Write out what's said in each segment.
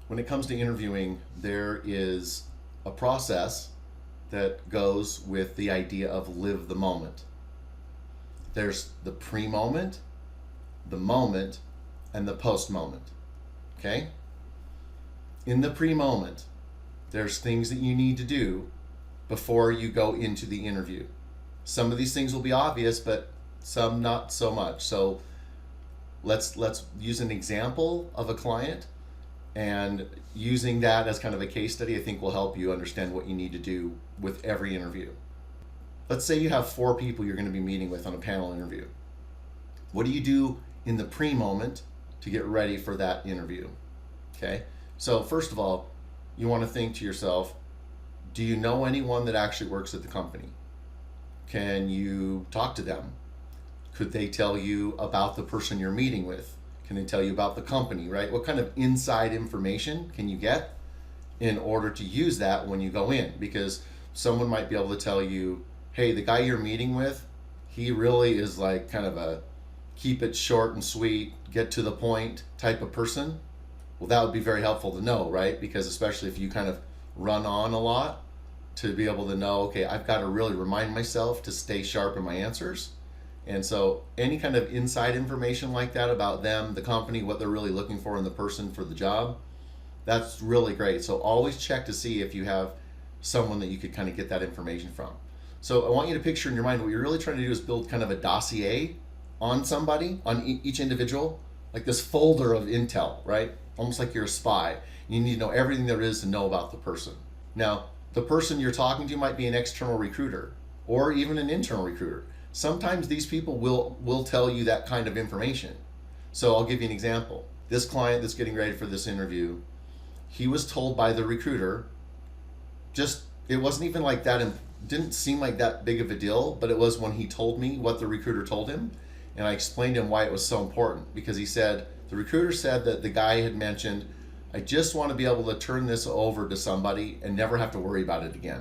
when it comes to interviewing, there is a process that goes with the idea of live the moment. There's the pre-moment, the moment, and the post-moment. Okay? In the pre-moment, there's things that you need to do before you go into the interview. Some of these things will be obvious, but some not so much. So let's use an example of a client, and using that as kind of a case study I think will help you understand what you need to do with every interview. Let's say you have 4 people you're going to be meeting with on a panel interview. What do you do in the pre-moment to get ready for that interview? Okay, so first of all, you want to think to yourself, do you know anyone that actually works at the company? Can you talk to them? Could they tell you about the person you're meeting with? Can they tell you about the company, right? What kind of inside information can you get in order to use that when you go in? Because someone might be able to tell you, hey, the guy you're meeting with, he really is like kind of a keep it short and sweet, get to the point type of person. Well, that would be very helpful to know, right? Because especially if you kind of run on a lot, to be able to know, okay, I've got to really remind myself to stay sharp in my answers. And so any kind of inside information like that about them, the company, what they're really looking for in the person for the job, that's really great. So always check to see if you have someone that you could kind of get that information from. So I want you to picture in your mind what you're really trying to do is build kind of a dossier on somebody, on each individual, like this folder of intel, right? Almost like you're a spy. You need to know everything there is to know about the person. Now, the person you're talking to might be an external recruiter or even an internal recruiter. Sometimes these people will tell you that kind of information. So I'll give you an example. This client that's getting ready for this interview, he was told by the recruiter, it wasn't even like that, and didn't seem like that big of a deal, but it was when he told me what the recruiter told him, and I explained to him why it was so important, because he said, the recruiter said that the guy had mentioned, I just want to be able to turn this over to somebody and never have to worry about it again.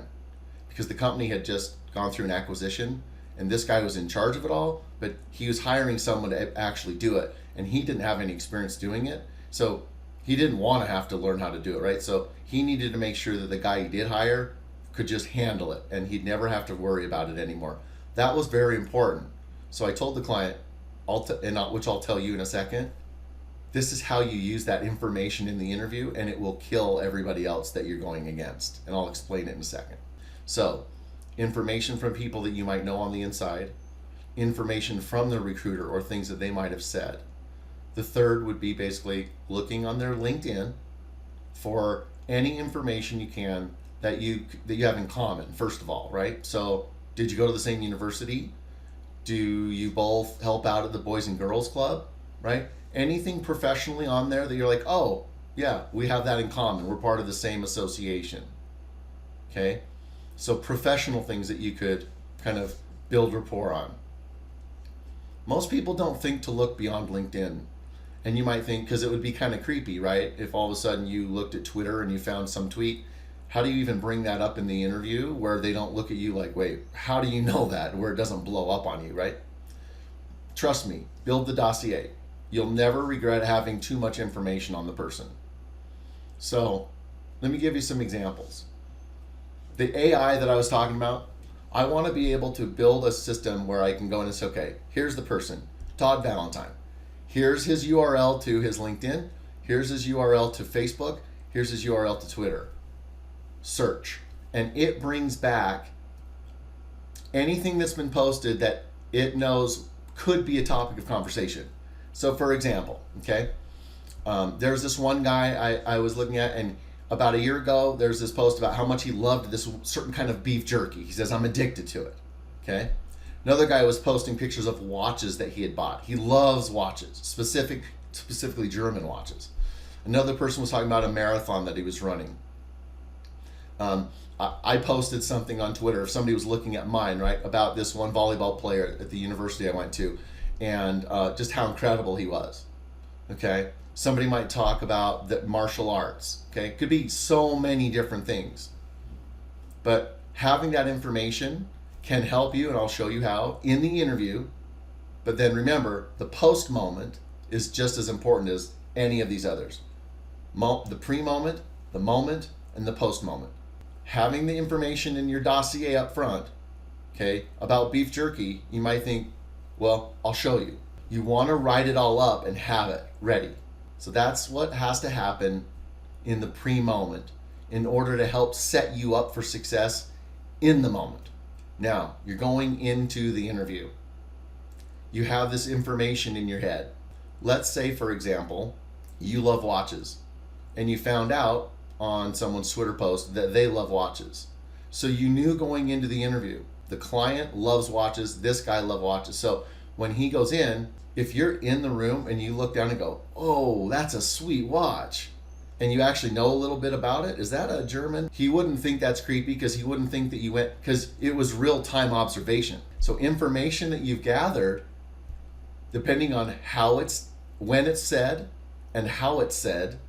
Because the company had just gone through an acquisition, and this guy was in charge of it all, but he was hiring someone to actually do it, and he didn't have any experience doing it, so he didn't want to have to learn how to do it, right? So he needed to make sure that the guy he did hire could just handle it, and he'd never have to worry about it anymore. That was very important. So I told the client, which I'll tell you in a second, this is how you use that information in the interview, and it will kill everybody else that you're going against, and I'll explain it in a second. So information from people that you might know on the inside, information from the recruiter or things that they might have said. The third would be basically looking on their LinkedIn for any information you can that you have in common, first of all, right? So did you go to the same university? Do you both help out at the Boys and Girls Club, right? Anything professionally on there that you're like, oh, yeah, we have that in common. We're part of the same association, okay? So professional things that you could kind of build rapport on. Most people don't think to look beyond LinkedIn. And you might think, because it would be kind of creepy, right? If all of a sudden you looked at Twitter and you found some tweet, how do you even bring that up in the interview where they don't look at you like, wait, how do you know that? Where it doesn't blow up on you, right? Trust me, build the dossier. You'll never regret having too much information on the person. So let me give you some examples. The AI that I was talking about, I want to be able to build a system where I can go in and say, okay, here's the person, Todd Valentine. Here's his URL to his LinkedIn. Here's his URL to Facebook. Here's his URL to Twitter. Search. And it brings back anything that's been posted that it knows could be a topic of conversation. So for example, okay, there's this one guy I was looking at, and about a year ago, there's this post about how much he loved this certain kind of beef jerky. He says, I'm addicted to it, okay? Another guy was posting pictures of watches that he had bought. He loves watches, specifically German watches. Another person was talking about a marathon that he was running. I posted something on Twitter, if somebody was looking at mine, right, about this one volleyball player at the university I went to, and just how incredible he was, okay? Somebody might talk about the martial arts, okay? It could be so many different things. But having that information can help you, and I'll show you how, in the interview. But then remember, the post moment is just as important as any of these others. The pre-moment, the moment, and the post-moment. Having the information in your dossier up front, okay, about beef jerky, you might think, well, I'll show you. You want to write it all up and have it ready. So that's what has to happen in the pre-moment in order to help set you up for success in the moment. Now, you're going into the interview. You have this information in your head. Let's say, for example, you love watches and you found out on someone's Twitter post that they love watches. So you knew going into the interview, the client loves watches, this guy loves watches. So when he goes in, if you're in the room and you look down and go, oh, that's a sweet watch, and you actually know a little bit about it, is that a German? He wouldn't think that's creepy because he wouldn't think that you went, because it was real-time observation. So information that you've gathered, depending on how it's, when it's said and how it's said,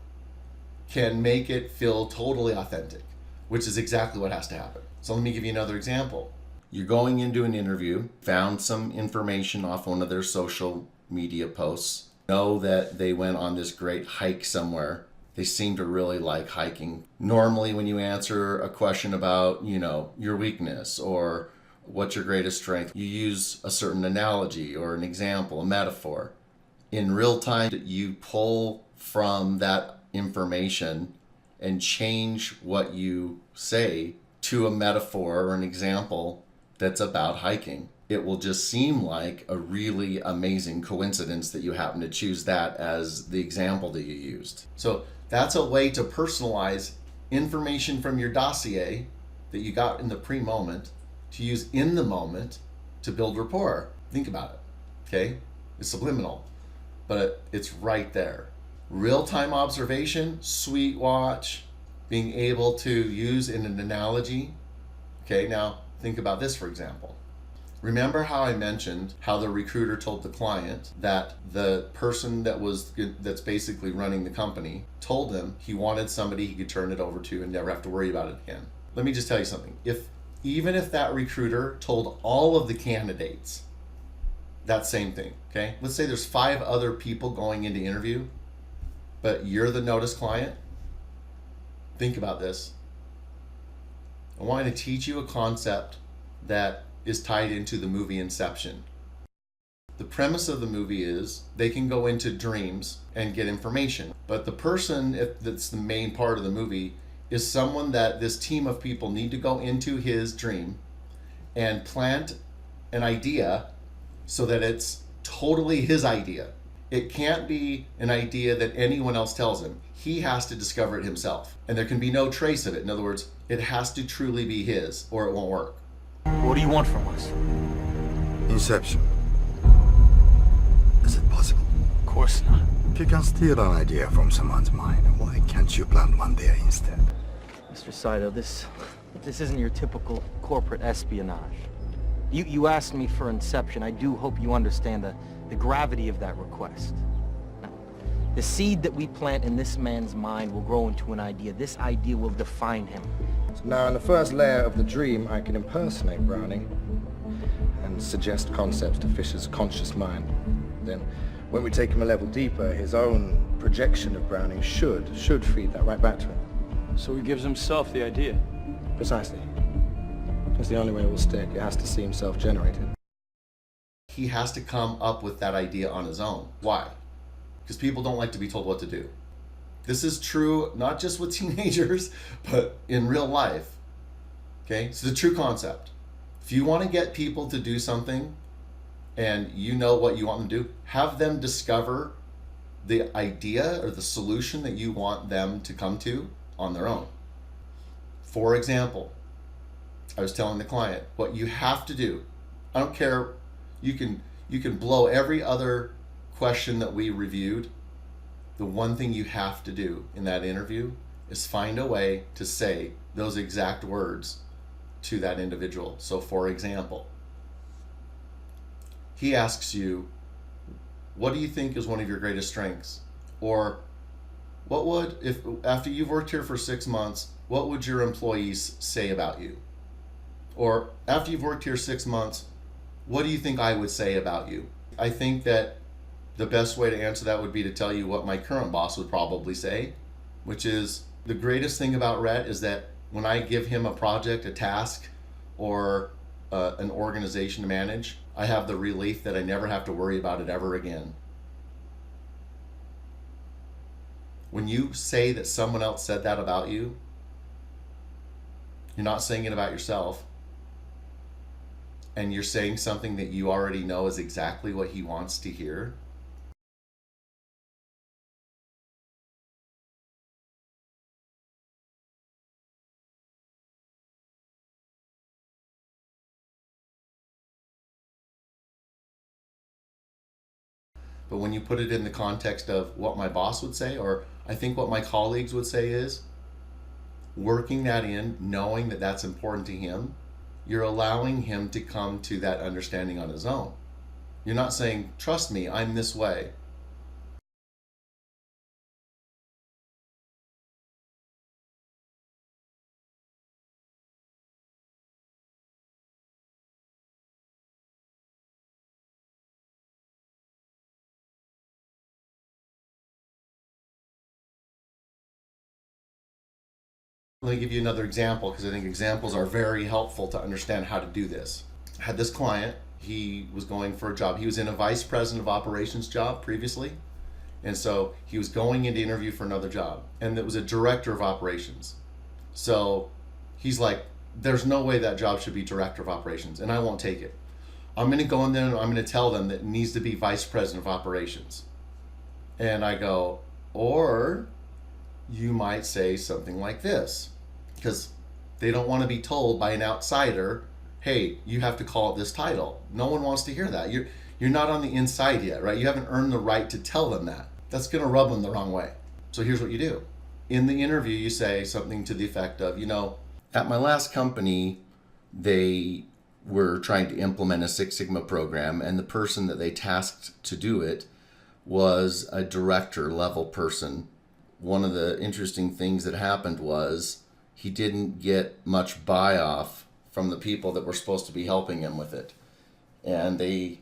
can make it feel totally authentic, which is exactly what has to happen. So let me give you another example. You're going into an interview, found some information off one of their social media posts, know that they went on this great hike somewhere. They seem to really like hiking. Normally when you answer a question about, your weakness or what's your greatest strength, you use a certain analogy or an example, a metaphor. In real time, you pull from that information and change what you say to a metaphor or an example that's about hiking. It will just seem like a really amazing coincidence that you happen to choose that as the example that you used. So that's a way to personalize information from your dossier that you got in the pre-moment to use in the moment to build rapport. Think about it, okay? It's subliminal, but it's right there. Real-time observation, sweet watch, being able to use in an analogy. Okay, now think about this, for example. Remember how I mentioned how the recruiter told the client that the person that's basically running the company told him he wanted somebody he could turn it over to and never have to worry about it again. Let me just tell you something. Even if that recruiter told all of the candidates that same thing, okay? Let's say there's 5 other people going into interview, but you're the notice client. Think about this. I want to teach you a concept that is tied into the movie Inception. The premise of the movie is they can go into dreams and get information, but the person that's the main part of the movie is someone that this team of people need to go into his dream and plant an idea so that it's totally his idea. It can't be an idea that anyone else tells him. He has to discover it himself, and there can be no trace of it. In other words, it has to truly be his or it won't work. What do you want from us? Inception. Is it possible? Of course not. If you can steal an idea from someone's mind, why can't you plant one there instead? Mr. Saito, this isn't your typical corporate espionage. You asked me for Inception. I do hope you understand the gravity of that request. Now, the seed that we plant in this man's mind will grow into an idea. This idea will define him. So now in the first layer of the dream, I can impersonate Browning and suggest concepts to Fisher's conscious mind. Then, when we take him a level deeper, his own projection of Browning should feed that right back to him. So he gives himself the idea? Precisely. That's the only way it will stick. It has to seem self-generated. He has to come up with that idea on his own. Why? Because people don't like to be told what to do. This is true not just with teenagers, but in real life. Okay? It's the true concept. If you want to get people to do something and you know what you want them to do, have them discover the idea or the solution that you want them to come to on their own. For example, I was telling the client what you have to do. I don't care, you can blow every other question that we reviewed. The one thing you have to do in that interview is find a way to say those exact words to that individual. So for example, he asks you, what do you think is one of your greatest strengths? Or what would, if after you've worked here for 6 months, what would your employees say about you? Or after you've worked here 6 months, what do you think I would say about you? I think that the best way to answer that would be to tell you what my current boss would probably say. which is the greatest thing about Rhett is that when I give him a project, a task, or an organization to manage, I have the relief that I never have to worry about it ever again. When you say that someone else said that about you, you're not saying it about yourself, and you're saying something that you already know is exactly what he wants to hear. But when you put it in the context of what my boss would say, or I think what my colleagues would say, is working that in, knowing that that's important to him, you're allowing him to come to that understanding on his own. You're not saying, trust me, I'm this way. Let me give you another example, because I think examples are very helpful to understand how to do this. I had this client, he was going for a job. He was in a vice president of operations job previously. And so he was going in to interview for another job. And it was a director of operations. So he's like, there's no way that job should be director of operations, and I won't take it. I'm going to go in there and I'm going to tell them that it needs to be vice president of operations. And I go, or you might say something like this, because they don't want to be told by an outsider, hey, you have to call it this title. No one wants to hear that. You're not on the inside yet, right? You haven't earned the right to tell them that. That's going to rub them the wrong way. So here's what you do. In the interview, you say something to the effect of, at my last company, they were trying to implement a Six Sigma program, and the person that they tasked to do it was a director level person. One of the interesting things that happened was he didn't get much buy-off from the people that were supposed to be helping him with it. And they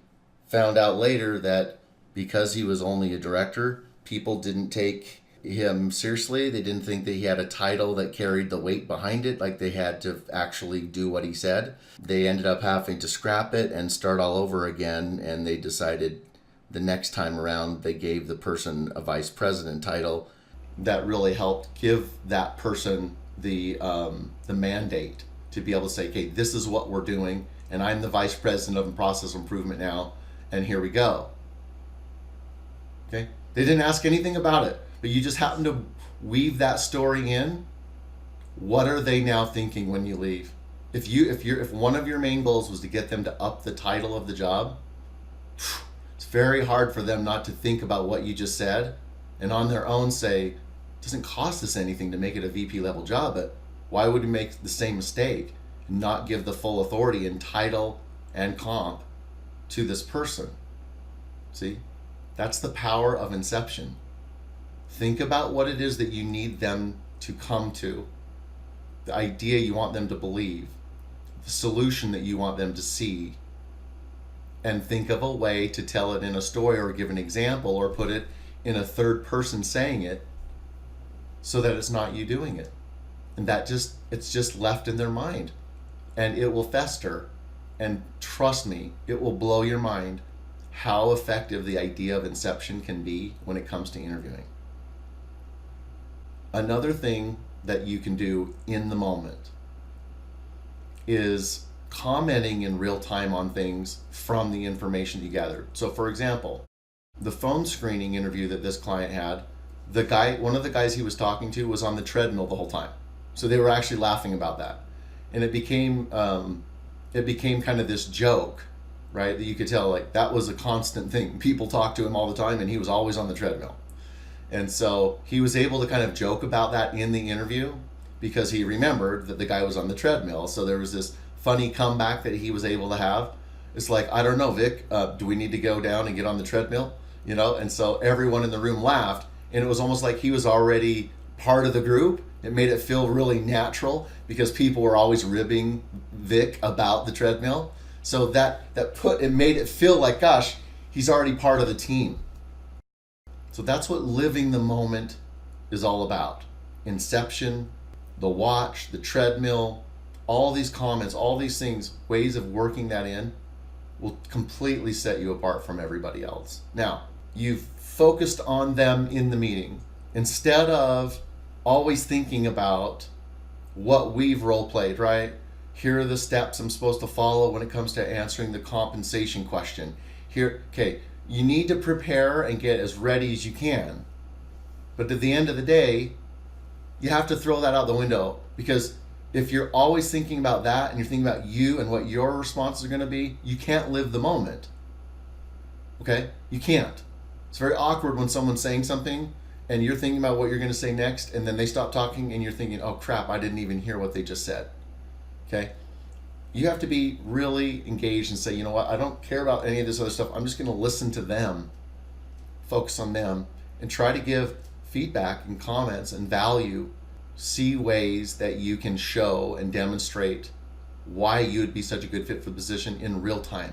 found out later that because he was only a director, people didn't take him seriously. They didn't think that he had a title that carried the weight behind it, like they had to actually do what he said. They ended up having to scrap it and start all over again, and they decided the next time around they gave the person a vice president title. That really helped give that person the mandate to be able to say, okay, this is what we're doing, and I'm the vice president of process improvement now, and here we go. Okay? They didn't ask anything about it, but you just happen to weave that story in. What are they now thinking when you leave? If one of your main goals was to get them to up the title of the job, it's very hard for them not to think about what you just said and on their own say, it doesn't cost us anything to make it a VP level job, but why would we make the same mistake and not give the full authority in title and comp to this person? See, that's the power of inception. Think about what it is that you need them to come to, the idea you want them to believe, the solution that you want them to see, and think of a way to tell it in a story or give an example or put it in a third person saying it so that it's not you doing it. And it's just left in their mind, and it will fester. And trust me, it will blow your mind how effective the idea of inception can be when it comes to interviewing. Another thing that you can do in the moment is commenting in real time on things from the information you gathered. So for example, the phone screening interview that this client had, one of the guys he was talking to was on the treadmill the whole time. So they were actually laughing about that. And it became kind of this joke, right? That you could tell, like, that was a constant thing. People talked to him all the time, and he was always on the treadmill. And so he was able to kind of joke about that in the interview because he remembered that the guy was on the treadmill. So there was this funny comeback that he was able to have. It's like, I don't know, Vic, do we need to go down and get on the treadmill? And so everyone in the room laughed, and it was almost like he was already part of the group. It made it feel really natural because people were always ribbing Vic about the treadmill. So it made it feel like, gosh, he's already part of the team. So that's what living the moment is all about. Inception, the watch, the treadmill, all these comments, all these things, ways of working that in will completely set you apart from everybody else. Now, you've focused on them in the meeting instead of always thinking about what we've role played, right? Here are the steps I'm supposed to follow when it comes to answering the compensation question. Here, okay, you need to prepare and get as ready as you can. But at the end of the day, you have to throw that out the window, because if you're always thinking about that and you're thinking about you and what your responses are going to be, you can't live the moment. Okay? You can't. It's very awkward when someone's saying something and you're thinking about what you're going to say next, and then they stop talking and you're thinking, oh crap, I didn't even hear what they just said. Okay? You have to be really engaged and say, you know what, I don't care about any of this other stuff. I'm just going to listen to them, focus on them, and try to give feedback and comments and value. See ways that you can show and demonstrate why you would be such a good fit for the position in real time.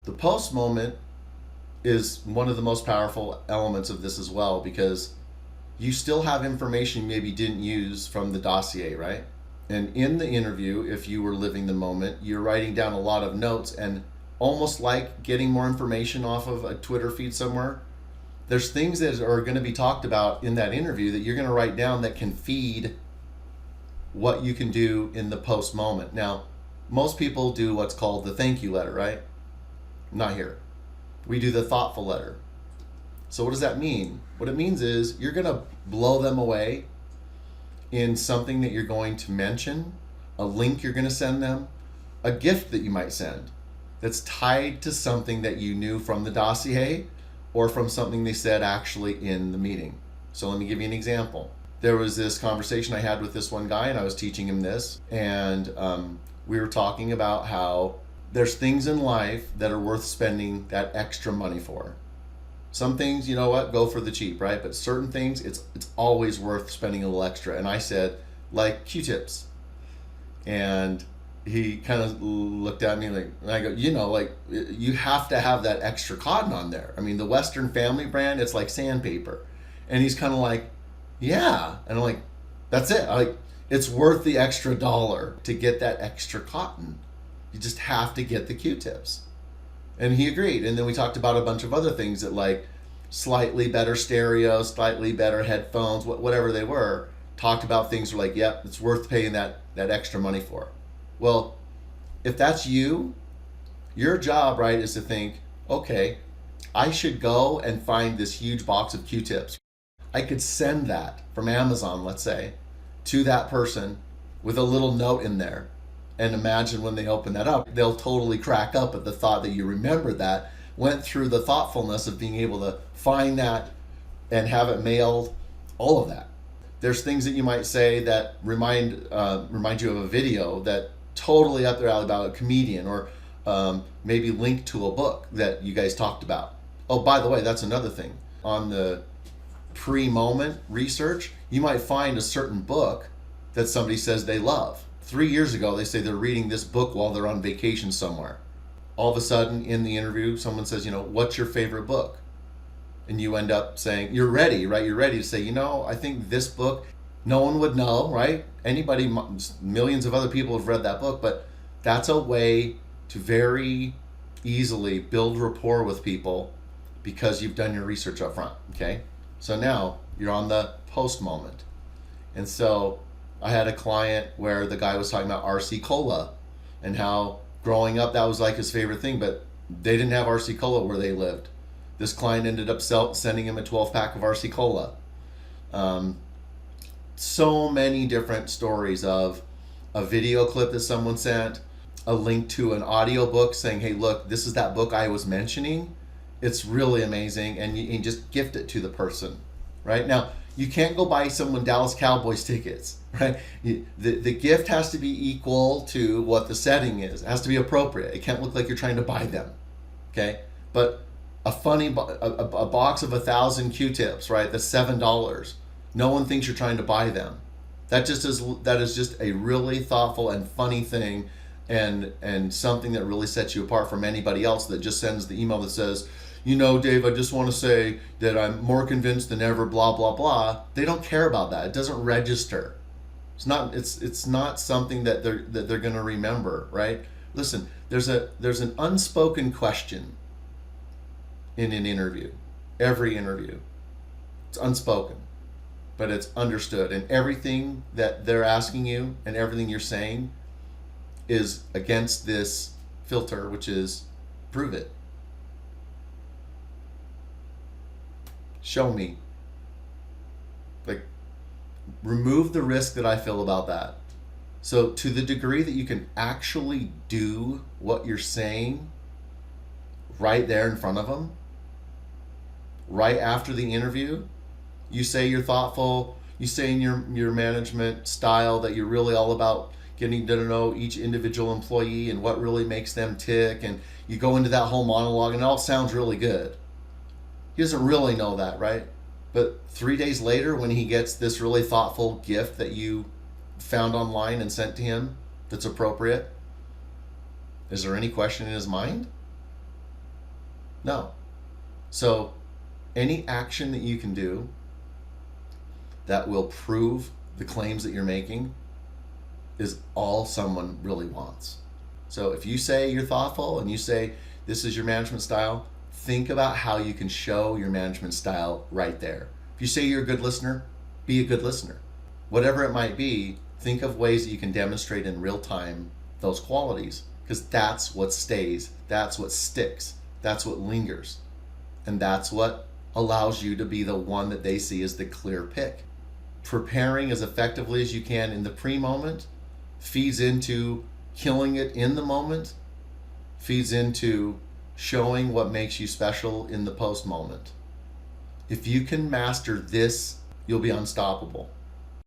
The post moment is one of the most powerful elements of this as well, because you still have information you maybe didn't use from the dossier, right? And in the interview, if you were living the moment, you're writing down a lot of notes, and almost like getting more information off of a Twitter feed somewhere, there's things that are going to be talked about in that interview that you're going to write down that can feed what you can do in the post moment. Now, most people do what's called the thank you letter, right? Not here. We do the thoughtful letter. So what does that mean? What it means is you're going to blow them away in something that you're going to mention, a link you're going to send them, a gift that you might send that's tied to something that you knew from the dossier or from something they said actually in the meeting. So let me give you an example. There was this conversation I had with this one guy, and I was teaching him this, and we were talking about how there's things in life that are worth spending that extra money for. Some things, you know what, go for the cheap, right? But certain things, it's always worth spending a little extra. And I said, like Q-tips. And he kind of looked at me like, and I go, you know, like, you have to have that extra cotton on there. I mean, the Western Family brand, it's like sandpaper. And he's kind of like, yeah. And I'm like, that's it. Like, it's worth the extra $1 to get that extra cotton. You just have to get the Q-tips. And he agreed. And then we talked about a bunch of other things that, like, slightly better stereo, slightly better headphones, whatever they were. Talked about things like, yep, it's worth paying that extra money for. Well, if that's you, your job, right, is to think, okay, I should go and find this huge box of Q-tips. I could send that from Amazon, let's say, to that person with a little note in there. And imagine when they open that up, they'll totally crack up at the thought that you remembered that, went through the thoughtfulness of being able to find that and have it mailed, all of that. There's things that you might say that remind you of a video that totally up their alley about a comedian, or maybe link to a book that you guys talked about. Oh, by the way, that's another thing. On the pre-moment research, you might find a certain book that somebody says they love. 3 years ago, they say they're reading this book while they're on vacation somewhere. All of a sudden, in the interview, someone says, you know, what's your favorite book? And you end up saying, you're ready, right? You're ready to say, you know, I think this book, no one would know, right? Anybody, millions of other people have read that book, but that's a way to very easily build rapport with people because you've done your research up front, okay? So now you're on the post moment. And so I had a client where the guy was talking about RC Cola and how growing up that was like his favorite thing, but they didn't have RC Cola where they lived. This client ended up sending him a 12-pack of RC Cola. So many different stories of a video clip that someone sent, a link to an audio book saying, hey, look, this is that book I was mentioning. It's really amazing. And you just gift it to the person. right? Now, you can't go buy someone Dallas Cowboys tickets, right? The gift has to be equal to what the setting is. It has to be appropriate. It can't look like you're trying to buy them, okay? But a box of 1,000 Q-tips, right? That's $7. No one thinks you're trying to buy them. That is just a really thoughtful and funny thing, and something that really sets you apart from anybody else that just sends the email that says, you know, Dave, I just want to say that I'm more convinced than ever, blah, blah, blah. They don't care about that. It doesn't register. It's not something that they're going to remember, right? Listen, there's an unspoken question in an interview. Every interview. It's unspoken, but it's understood. And everything that they're asking you and everything you're saying is against this filter, which is prove it. Show me. Like, remove the risk that I feel about that. So to the degree that you can actually do what you're saying right there in front of them, right after the interview, you say you're thoughtful, you say in your management style that you're really all about getting to know each individual employee and what really makes them tick, and you go into that whole monologue and it all sounds really good. He doesn't really know that, right? But 3 days later, when he gets this really thoughtful gift that you found online and sent to him that's appropriate, is there any question in his mind? No. So any action that you can do that will prove the claims that you're making is all someone really wants. So if you say you're thoughtful and you say this is your management style, think about how you can show your management style right there. If you say you're a good listener, be a good listener. Whatever it might be, think of ways that you can demonstrate in real time those qualities, because that's what stays, that's what sticks, that's what lingers, and that's what allows you to be the one that they see as the clear pick. Preparing as effectively as you can in the pre-moment feeds into killing it in the moment, feeds into showing what makes you special in the post moment. If you can master this, you'll be unstoppable.